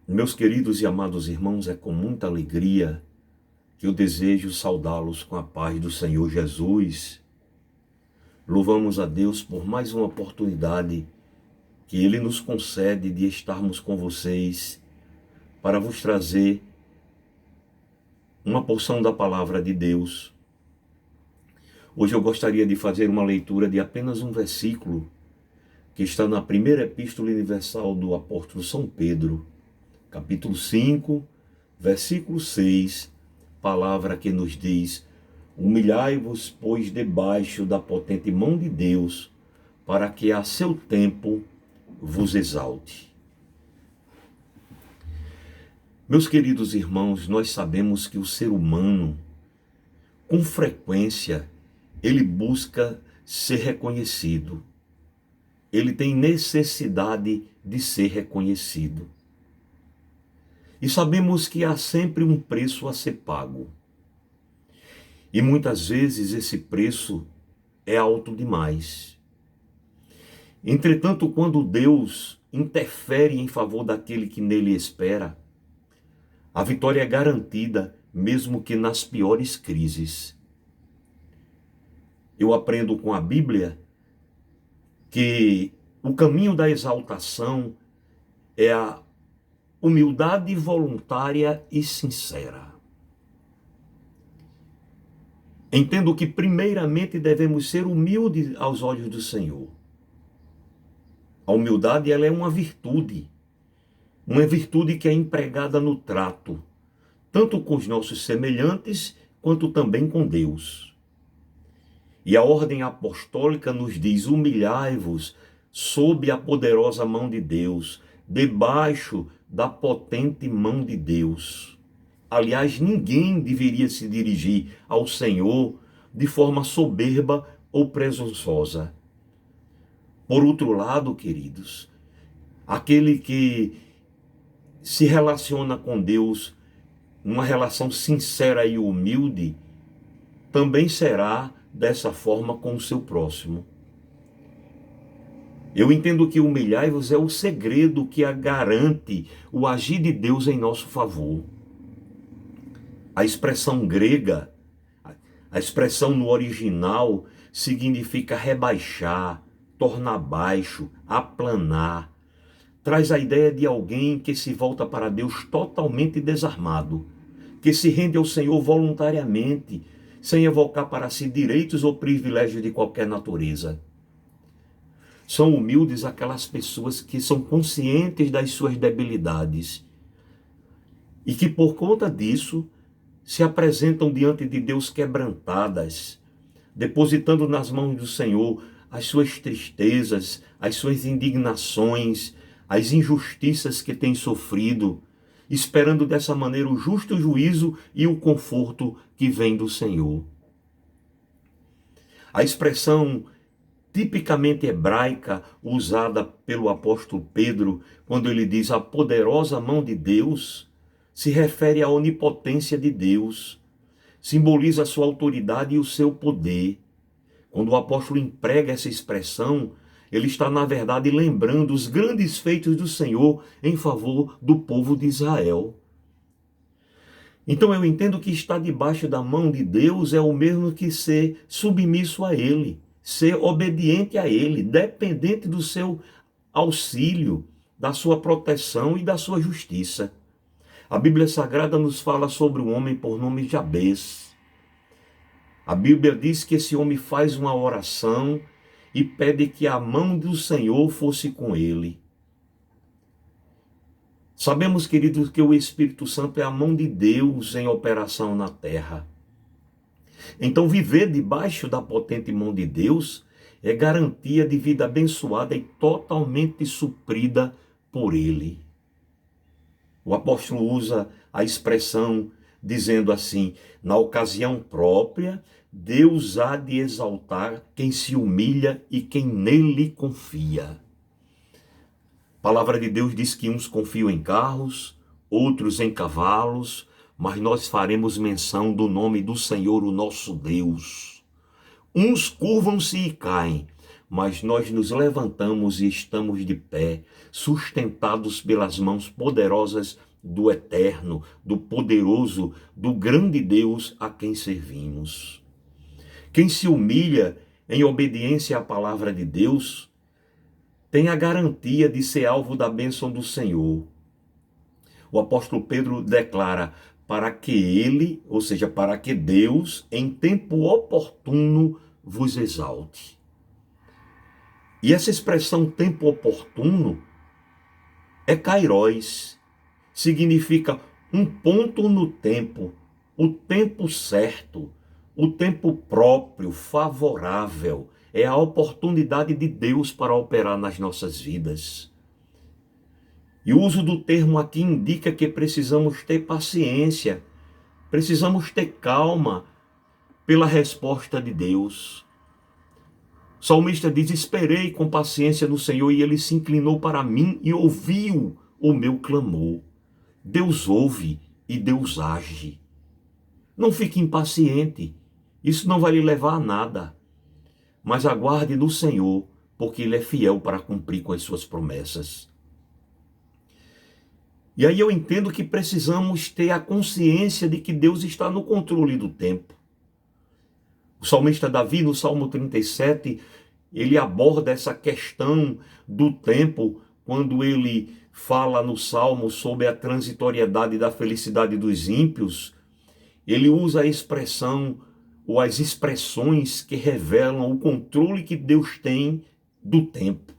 Meus queridos e amados irmãos, é com muita alegria que eu desejo saudá-los com a paz do Senhor Jesus. Louvamos a Deus por mais uma oportunidade que Ele nos concede de estarmos com vocês para vos trazer uma porção da palavra de Deus. Hoje eu gostaria de fazer uma leitura de apenas um versículo que está na primeira epístola universal do apóstolo São Pedro, capítulo 5, versículo 6, palavra que nos diz: humilhai-vos, pois, debaixo da potente mão de Deus, para que a seu tempo vos exalte. Meus queridos irmãos, nós sabemos que o ser humano, com frequência, ele busca ser reconhecido. Ele tem necessidade de ser reconhecido. E sabemos que há sempre um preço a ser pago. E muitas vezes esse preço é alto demais. Entretanto, quando Deus interfere em favor daquele que nele espera, a vitória é garantida, mesmo que nas piores crises. Eu aprendo com a Bíblia que o caminho da exaltação é a humildade voluntária e sincera. Entendo que primeiramente devemos ser humildes aos olhos do Senhor. A humildade, ela é uma virtude que é empregada no trato, tanto com os nossos semelhantes, quanto também com Deus. E a ordem apostólica nos diz: humilhai-vos sob a poderosa mão de Deus, debaixo da potente mão de Deus. Aliás, ninguém deveria se dirigir ao Senhor de forma soberba ou presunçosa. Por outro lado, queridos, aquele que se relaciona com Deus numa relação sincera e humilde, também será dessa forma com o seu próximo. Eu entendo que humilhai-vos é o segredo que garante o agir de Deus em nosso favor. A expressão grega, a expressão no original, significa rebaixar, tornar baixo, aplanar. Traz a ideia de alguém que se volta para Deus totalmente desarmado, que se rende ao Senhor voluntariamente, sem evocar para si direitos ou privilégios de qualquer natureza. São humildes aquelas pessoas que são conscientes das suas debilidades e que, por conta disso, se apresentam diante de Deus quebrantadas, depositando nas mãos do Senhor as suas tristezas, as suas indignações, as injustiças que têm sofrido, esperando dessa maneira o justo juízo e o conforto que vem do Senhor. A expressão tipicamente hebraica usada pelo apóstolo Pedro, quando ele diz a poderosa mão de Deus, se refere à onipotência de Deus, simboliza a sua autoridade e o seu poder. Quando o apóstolo emprega essa expressão, ele está, na verdade, lembrando os grandes feitos do Senhor em favor do povo de Israel. Então eu entendo que estar debaixo da mão de Deus é o mesmo que ser submisso a Ele, ser obediente a Ele, dependente do seu auxílio, da sua proteção e da sua justiça. A Bíblia Sagrada nos fala sobre um homem por nome Jabez. A Bíblia diz que esse homem faz uma oração e pede que a mão do Senhor fosse com ele. Sabemos, queridos, que o Espírito Santo é a mão de Deus em operação na terra. Então, viver debaixo da potente mão de Deus é garantia de vida abençoada e totalmente suprida por Ele. O apóstolo usa a expressão dizendo assim: na ocasião própria, Deus há de exaltar quem se humilha e quem nele confia. A palavra de Deus diz que uns confiam em carros, outros em cavalos, mas nós faremos menção do nome do Senhor, o nosso Deus. Uns curvam-se e caem, mas nós nos levantamos e estamos de pé, sustentados pelas mãos poderosas do Eterno, do Poderoso, do grande Deus a quem servimos. Quem se humilha em obediência à palavra de Deus tem a garantia de ser alvo da bênção do Senhor. O apóstolo Pedro declara: para que ele, ou seja, para que Deus, em tempo oportuno, vos exalte. E essa expressão tempo oportuno é kairos, significa um ponto no tempo, o tempo certo, o tempo próprio, favorável. É a oportunidade de Deus para operar nas nossas vidas. E o uso do termo aqui indica que precisamos ter paciência, precisamos ter calma pela resposta de Deus. O salmista diz: esperei com paciência no Senhor e ele se inclinou para mim e ouviu o meu clamor. Deus ouve e Deus age. Não fique impaciente, isso não vai lhe levar a nada. Mas aguarde no Senhor, porque Ele é fiel para cumprir com as suas promessas. E aí eu entendo que precisamos ter a consciência de que Deus está no controle do tempo. O salmista Davi, no Salmo 37, ele aborda essa questão do tempo, quando ele fala no Salmo sobre a transitoriedade da felicidade dos ímpios. Ele usa a expressão ou as expressões que revelam o controle que Deus tem do tempo.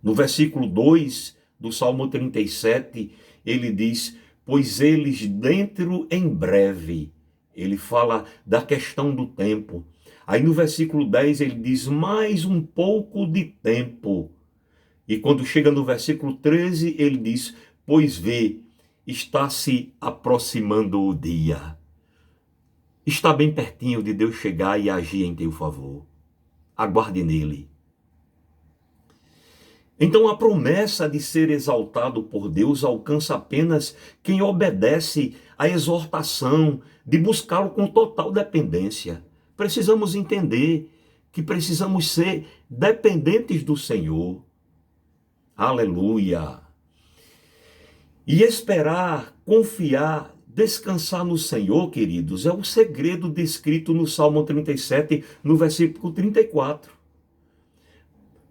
No versículo 2 do Salmo 37, ele diz: pois eles dentro em breve. Ele fala da questão do tempo. Aí no versículo 10 ele diz: mais um pouco de tempo. E quando chega no versículo 13, ele diz: pois vê, está se aproximando o dia. Está bem pertinho de Deus chegar e agir em teu favor. Aguarde nele. Então a promessa de ser exaltado por Deus alcança apenas quem obedece à exortação de buscá-lo com total dependência. Precisamos entender que precisamos ser dependentes do Senhor. Aleluia! E esperar, confiar, descansar no Senhor, queridos, é o segredo descrito no Salmo 37, no versículo 34.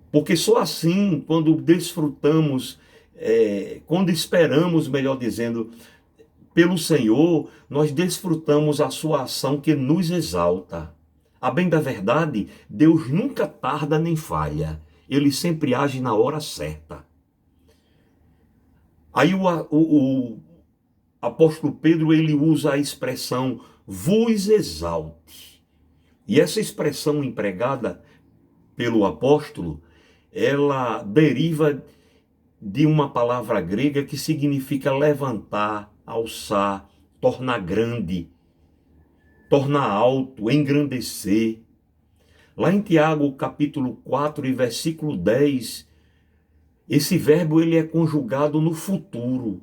Porque só assim, quando desfrutamos, quando esperamos, melhor dizendo, pelo Senhor, nós desfrutamos a sua ação que nos exalta. A bem da verdade, Deus nunca tarda nem falha. Ele sempre age na hora certa. Aí o apóstolo Pedro, ele usa a expressão vos exalte. E essa expressão empregada pelo apóstolo, ela deriva de uma palavra grega que significa levantar, alçar, tornar grande, tornar alto, engrandecer. Lá em Tiago, capítulo 4 e versículo 10, esse verbo ele é conjugado no futuro.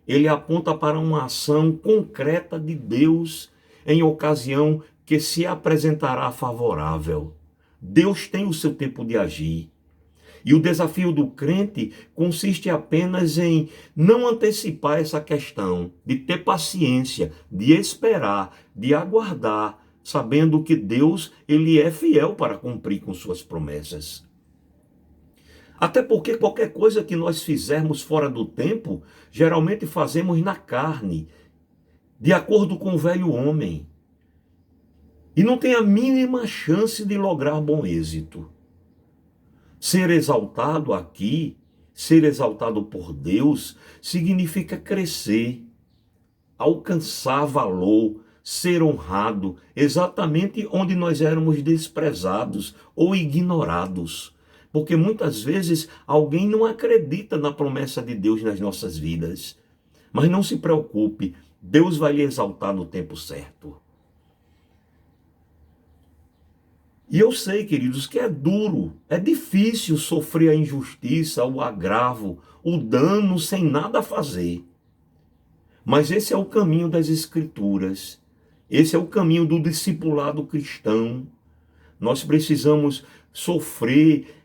Ele aponta para uma ação concreta de Deus em ocasião que se apresentará favorável. Deus tem o seu tempo de agir. E o desafio do crente consiste apenas em não antecipar essa questão, de ter paciência, de esperar, de aguardar, sabendo que Deus, ele é fiel para cumprir com suas promessas. Até porque qualquer coisa que nós fizermos fora do tempo, geralmente fazemos na carne, de acordo com o velho homem. E não tem a mínima chance de lograr bom êxito. Ser exaltado aqui, ser exaltado por Deus, significa crescer, alcançar valor, ser honrado, exatamente onde nós éramos desprezados ou ignorados. Porque muitas vezes alguém não acredita na promessa de Deus nas nossas vidas. Mas não se preocupe, Deus vai lhe exaltar no tempo certo. E eu sei, queridos, que é duro, é difícil sofrer a injustiça, o agravo, o dano sem nada fazer. Mas esse é o caminho das Escrituras. Esse é o caminho do discipulado cristão. Nós precisamos sofrer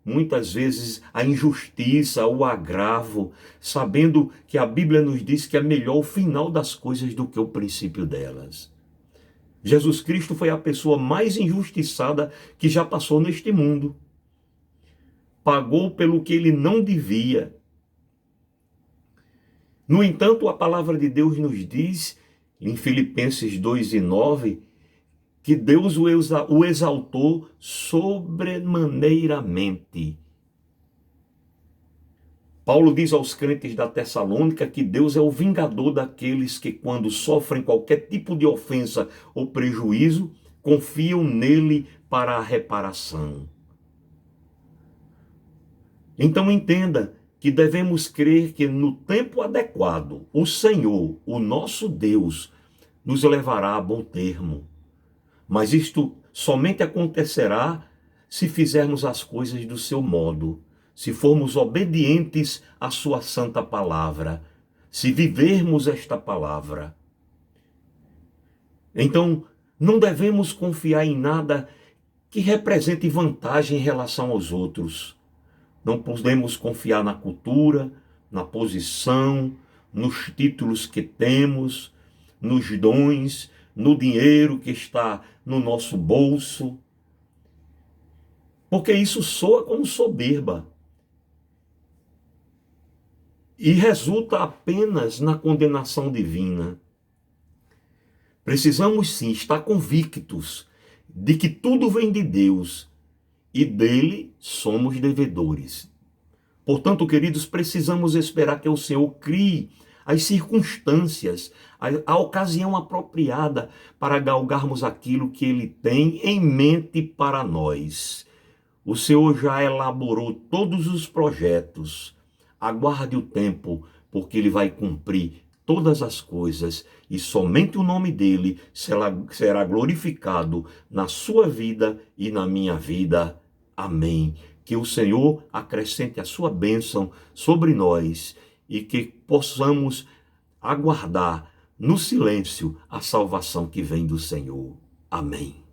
muitas vezes a injustiça, o agravo, sabendo que a Bíblia nos diz que é melhor o final das coisas do que o princípio delas. Jesus Cristo foi a pessoa mais injustiçada que já passou neste mundo. Pagou pelo que ele não devia. No entanto, a palavra de Deus nos diz, em Filipenses 2:9, que Deus o exaltou sobremaneiramente. Paulo diz aos crentes da Tessalônica que Deus é o vingador daqueles que, quando sofrem qualquer tipo de ofensa ou prejuízo, confiam nele para a reparação. Então entenda que devemos crer que no tempo adequado, o Senhor, o nosso Deus, nos levará a bom termo. Mas isto somente acontecerá se fizermos as coisas do seu modo, se formos obedientes à sua santa palavra, se vivermos esta palavra. Então, não devemos confiar em nada que represente vantagem em relação aos outros. Não podemos confiar na cultura, na posição, nos títulos que temos, nos dons, no dinheiro que está no nosso bolso. Porque isso soa como soberba. E resulta apenas na condenação divina. Precisamos sim estar convictos de que tudo vem de Deus e dele somos devedores. Portanto, queridos, precisamos esperar que o Senhor crie as circunstâncias, a ocasião apropriada para galgarmos aquilo que ele tem em mente para nós. O Senhor já elaborou todos os projetos. Aguarde o tempo, porque ele vai cumprir todas as coisas e somente o nome dele será glorificado na sua vida e na minha vida. Amém. Que o Senhor acrescente a sua bênção sobre nós e que possamos aguardar no silêncio a salvação que vem do Senhor. Amém.